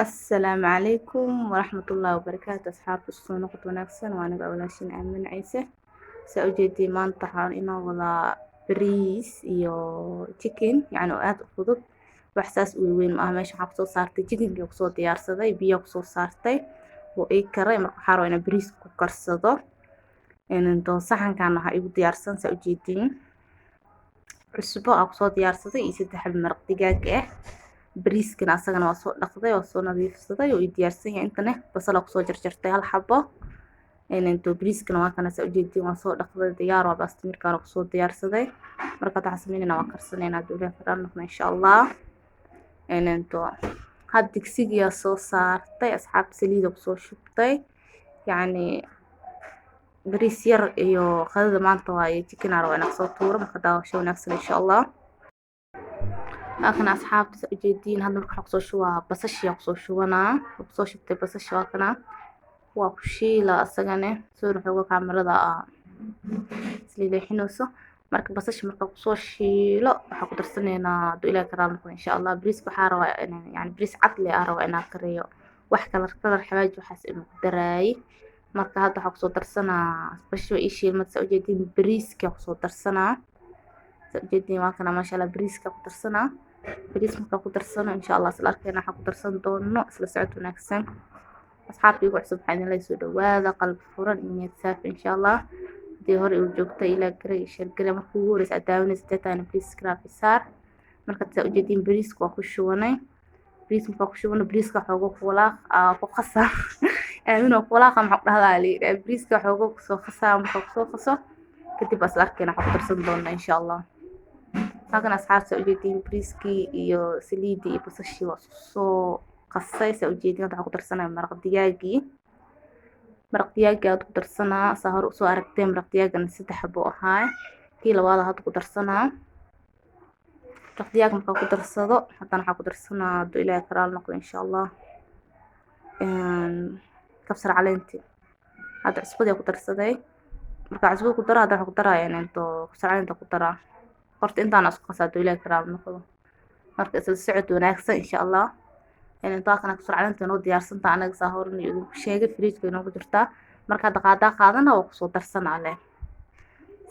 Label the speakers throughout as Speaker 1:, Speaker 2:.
Speaker 1: السلام عليكم ورحمة الله وبركاته أصحاب الصون نقد ونفسن وأنا بأولاشين آمن عيسى سأوجدي مانطحة إنه ولا بريس إيو تشيكن يعني aad u fudud wax saas u weyn ma aha meesha waxaa kusoo saartay chickenkii kusoo diyaarsaday biyo kusoo saartay wuu ii karay marka waxaa rabaa inaan bariis ku karsado inta saxankan waxaa igu diyaarsan saa ujeediin cusbo aa kusoo diyaarsaday iyo 3 xabo maraq digaag ah bariiskana asagana waa soo dhaqday waa soo nadiifsaday oo ii diyaarsan yahay intana basal aa kusoo jarjartay hal xabo inta bariiskana waa kana saa ujeediin waa soo dhaqday diyaar waa baasta markaan kusoo diyaarsaday marka waxaan sameynaa waa karsanaynaa duulaan fadhan noqon insha Allah inta had digsiga soo saartay asxaab saliid kusoo shubtay yani bariis yar iyo qadada maanta waa chicken aan rabaa soo tuuro marka daawasho wanaagsan insha Allah لكن أصحاب سأجدين هذا مركح قصوشوا بسشي قصوشوانا قصوشتي بسشي وكنا وكشي لا أسجنه سور حقوق كاميرا ذا سليلي حنوسه مركب بسشي مركب قصوشي لا حق درسنا دويلا كرامكم إن شاء الله بريس بحارة يعني بريس عقلي أروى أنا كريو وحكى الكلر حواج وحس إنه دراي مركب هذا حق صوت درسنا بشوي إشي ما سأجدين بريس كحصوت درسنا سأجدين ما كنا ما شاء الله بريس كحصوت bariis markaa ku darsano insha Allah isla arkeena waxa ku darsan doono isla socod wanaagsan asxaabtii ugu cusub waxaan la soo dhawaada qalbi furan niyad saafi insha Allah hadii hore u joogta ilaa garay shirgale markuu ugu horeysay adaawanaysa dadana please subscribe saar marka soo jeedin bariiska waa ku shubanay bariis markaa ku shubano bariiska xoogo walaaq ku qasa aamino walaaq ma xaq dhahdaali bariiska xoogo soo qasaa markaa soo qaso kadib isla arkeena waxa ku darsan doono insha Allah لكن أصحاب سأجدين بريسكي إيو سليدي إيو بسشي وصو قصي سأجدين هذا قدر سنة مرق دياجي هذا قدر سنة سهر أسو أركتين مرق دياجي نسيت حبو هاي كي لوالا هذا قدر سنة مرق دياجي مرق قدر صدو حتى أنا قدر سنة دو إلى كرال نقل إن شاء الله كبسر على انتي هذا عصبودي قدر صدي مرق عصبودي قدر هذا قدر يعني انتو كبسر على انتو قدر horta intaan isku qasaado ilaa karaab noqdo marka isla socod wanaagsan insha Allah inta kana ku socodanta noo diyaarsan taa anaga soo horin iyo sheegay fridge inoo ku jirta marka qaadana oo ku soo darsanaa leh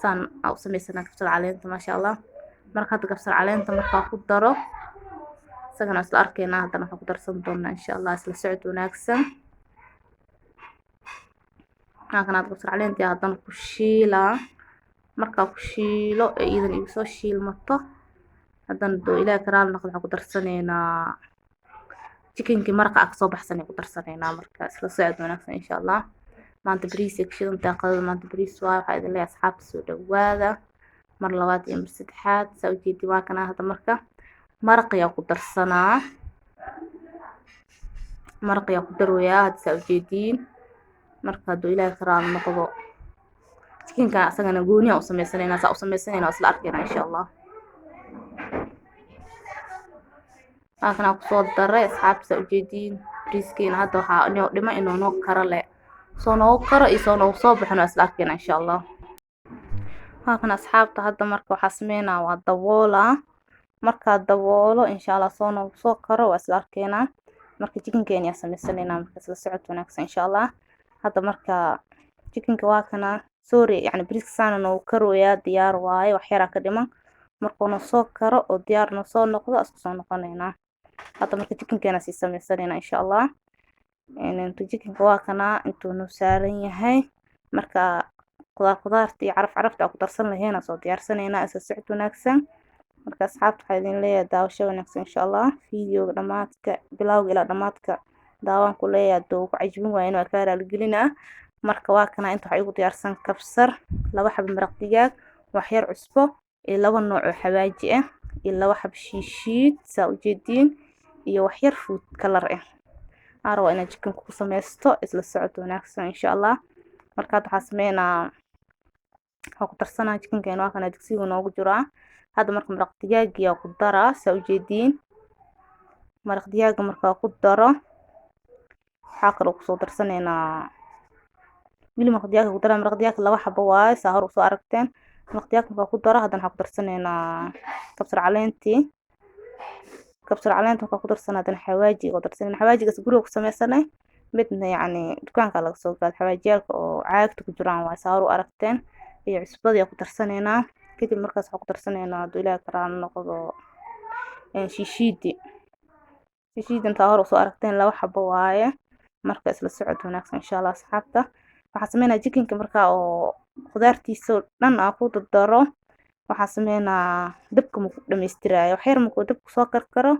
Speaker 1: san au sameysana kabsar caleenta ma sha Allah marka kabsar caleenta marka ku daro sagana isla arkeena hadana waxa ku darsan doona insha Allah isla socod wanaagsan kana kabsar caleenta hadana ku shiila marka ku shiilo iidan igu soo shiilmato hadan doo ilaa karaal noqdo ku darsaneena chickenki marqa ka soo baxsan ku darsaneena marka isla socod wanaagsan insha Allah maanta bariis iyo shiilanta qadada maanta bariis waxa idin leeyahay asxaabta soo dhawaada mar labaad iyo mar saddexaad soo jeedi waa kana hada marka marqiya ku darsanaa marqiya ku darwaya hada soo jeedin marka doo ilaa karaal noqdo chickenka asagana gooni u sameeysanayna saa u sameeysanayna isla arkeena insha Allah aakana ku soo daray asxaabta u jeedin bariiskina hadda waxa inoo dhima inoo noo kara le soo noo kara iyo noo soo baxno isla arkeena insha Allah aakana asxaabta hadda marka waxa sameeynaa waa daboola marka daboolo insha Allah soo noo soo karo waa isla arkeena marka chickenkeena ya sameeysanayna marka isla socod wanaagsan insha Allah hadda marka chickenka waa kana sorry يعني بريسك سانا نو كرو يا ديار واي وحيرا كدما markuu noo soo karo oo diyaar noo soo noqdo asku soo noqonayna hada marka chickenkeena si sameeysanayna insha Allah inta chickenka waa kana intuu noo saaran yahay marka qudaartii carafta ku darsan laheena soo diyaarsanayna isa socod wanaagsan marka asxaabta waxay idin leeyahay daawasho wanaagsan insha Allah fiidiyowga dhamaadka bilowga ilaa dhamaadka daawan ku leeyahay doo ku cajbin waa inuu ka raali gelina marka waa kana inta waxa igu diyaarsan kabsar 2 xabo maraq digaag wax yar cusbo iyo 2 nooc oo xawaaji ah iyo 2 xabo shiishiid saa u jeedin iyo wax yar food color ah arwa ina chicken ku sameysto isla socod wanaagsan insha Allah marka waxa sameeyna waxa ku darsanaa chickenkeena waa kana digsiga noogu jira hada marka maraq digaag iyo ku dara saa u jeedin maraq digaag marka ku daro waxa kale ku soo darsanayna wili maraq digaag ku dara maraq digaag 2 xabo waay saa hor soo aragteen maraq digaag marka ku daro hadan waxa ku darsanayna kabsar caleenti kabsar caleenta markaa ku darsan haddana xawaaji ku darsan xawaajigaas guriga ku samaysanay midna yacni dukaanka laga soo gaado xawaajiyaalka oo caagta ku jiraan waa saar u aragteen iyo cusbadii ku darsanaynaa kadib markaas waxaan ku darsanaynaa hadduu ilaahay ka raali noqdo shishiidi intaa hore usoo aragteen laba xabo waaye marka isla socod wanaagsan insha Allah asxaabta waxaan sameynaa jikinka markaa oo khudaartiisa dhan aan ku dardaro waxaan sameynaa dabka ma ku dhamaystiraayo wax yar markuu dabku soo karkaro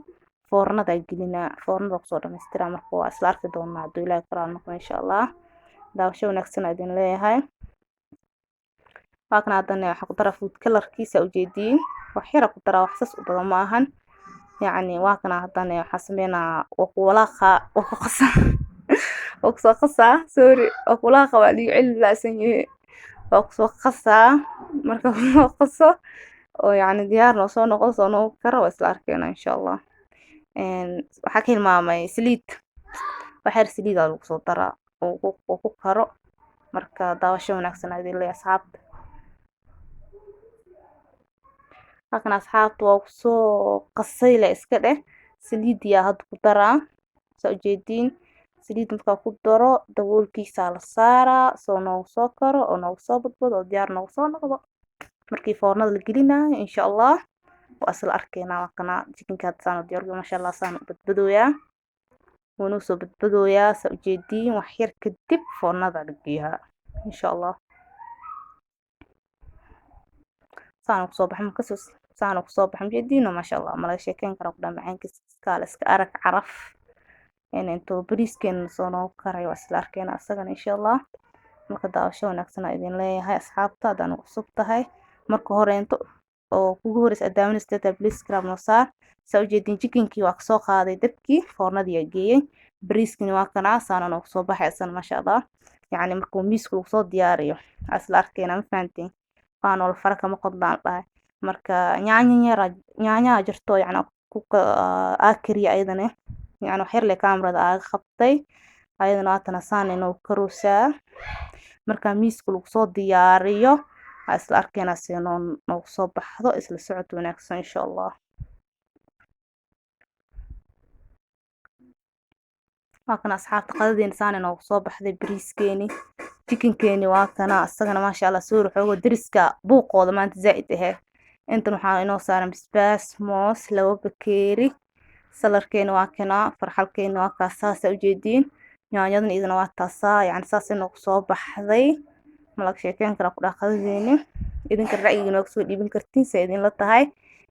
Speaker 1: foornada gelinaa foornada ku soo dhamaystiraa marka waa isla arki doonaa hadduu ilaahay ka raali noqdo insha Allah daawasho wanaagsan aan idin leeyahay waakana haddana waxaan ku daraa food colorkiisa ujeediin wax yar ku daraa wax sas u badan ma ahan yacni waakana haddana waxaan sameynaa walaaqa ku qasan oo kusoo qasaa sorry walaaqa waa liiga cilmi laasan yahay oo kusoo qasaa marka kusoo qaso oo yacni diyaar noo soo noqon soo noqon karo waa isla arkeena insha Allah waxaa ka hilmaamay saliid wax yar saliid aa lagu soo daraa oo ku karo marka daawasho wanaagsan aad leeyahay asxaabta halkan asxaabta waa kusoo qasay la iska dheh saliid yaa hadda ku daraa soo jeedin saliid markaa ku daro daboolkiisa la saaraa soo noogu soo karo oo noogu soo badbado oo diyaar noogu soo noqdo markii foornada la gelinayo insha Allah waa isla arkeena waakana jikinka hadda saan u diyaar garow masha Allah saan u badbadooyaa ونو سو بدبدويا سو جدين وحير كدب فورنada dhigiyaa insha Allah saan ku soo baxmo kasos saan ku soo baxmo jadiino masha Allah ma la sheekeen karo ku dhamacaankiis iska arag caraf intuu bariisken soo noo karay waa isla arkeena asagana insha Allah marka daawasho wanaagsan aan idin leeyahay asxaabta hadaan cusub tahay marka hore inta oo kugu horeys adaaminaysa please crab no saar soo jeedin jikinkii waa ka soo qaaday dabkii foornadii geeyay bariiskani waa kana saanan oo soo baxaysan masha Allah yacni markuu miisku lagu soo diyaariyo asla arkeena ma fahantiin waan wal faraka ma qodlaan dhahay marka nyaanya jirto yacni ku aakriya ayadana yacni wax yar le kaamirada aaga qabtay ayadana waatana saan inuu karuusaa marka miisku lagu soo diyaariyo asla arkeena si noo soo baxdo isla socod wanaagsan insha Allah waakana asxaabta qadadiina saan inoo soo baxday bariiskeeni jikinkeeni waakana asagana masha Allah soo ruxogo diriska buuqooda maanta zaid ah intan waxaa inoo saaran basbaas moos labo bakeeri salarkeeni waakana farxalkeeni waa kaas u jeediin yaanyadan idina waa taasaa yacni saas inoo soo baxday malak sheekeen kara ku dhaqadeeni idinka ra'yiga noo soo dhiibin kartiin si idin la tahay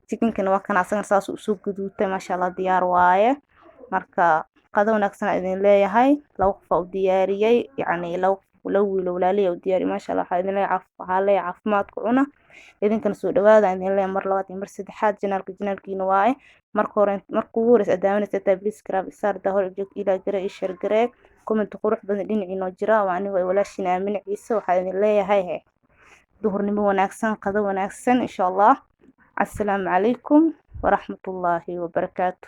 Speaker 1: jikinkana waakana asagana saas u soo guduutay masha Allah diyaar waaye marka qado wanaagsan idin leeyahay laba qof oo diyaariyay yacni laba wiil walaaliya oo diyaari masha Allah waxaa idin leeyahay caafimaad ku cuna idinkana soo dhawaada idin leeyahay mar labaad iyo mar saddexaad janaalkiina waaye marka hore markuu horeys adaaminaysa please crab isaar hor joog ila jira ii share garee comment qurux badan dhinaciina jira waa aniga walaashin aamin ciise waxaa idin leeyahay duhurnimo wanaagsan qado wanaagsan insha Allah assalaamu calaykum ورحمة الله وبركاته